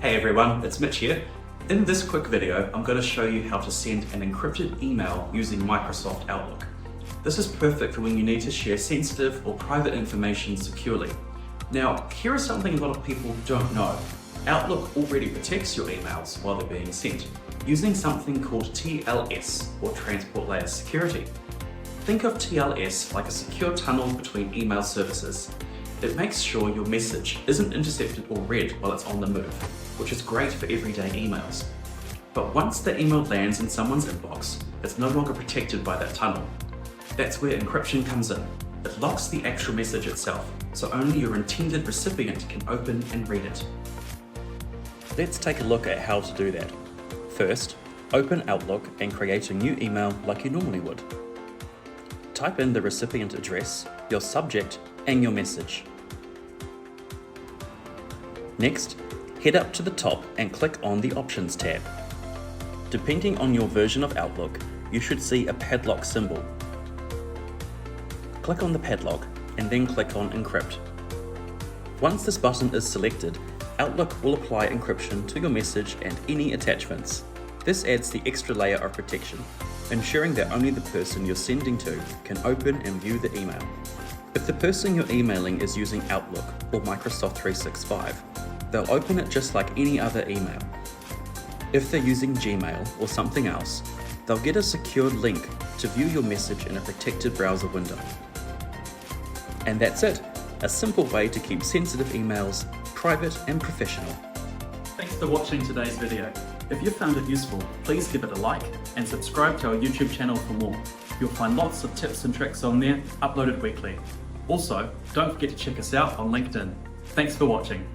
Hey everyone, it's Mitch here. In this quick video, I'm going to show you how to send an encrypted email using Microsoft Outlook. This is perfect for when you need to share sensitive or private information securely. Now, here is something a lot of people don't know. Outlook already protects your emails while they're being sent, using something called TLS, or Transport Layer Security. Think of TLS like a secure tunnel between email services. It makes sure your message isn't intercepted or read while it's on the move, which is great for everyday emails. But once the email lands in someone's inbox, it's no longer protected by that tunnel. That's where encryption comes in. It locks the actual message itself, so only your intended recipient can open and read it. Let's take a look at how to do that. First, open Outlook and create a new email like you normally would. Type in the recipient address, your subject, and your message. Next, head up to the top and click on the Options tab. Depending on your version of Outlook, you should see a padlock symbol. Click on the padlock and then click on Encrypt. Once this button is selected, Outlook will apply encryption to your message and any attachments. This adds the extra layer of protection, ensuring that only the person you're sending to can open and view the email. If the person you're emailing is using Outlook or Microsoft 365, they'll open it just like any other email. If they're using Gmail or something else, they'll get a secured link to view your message in a protected browser window. And that's it, a simple way to keep sensitive emails private and professional. Thanks for watching today's video. If you found it useful, please give it a like and subscribe to our YouTube channel for more. You'll find lots of tips and tricks on there, uploaded weekly. Also, don't forget to check us out on LinkedIn. Thanks for watching.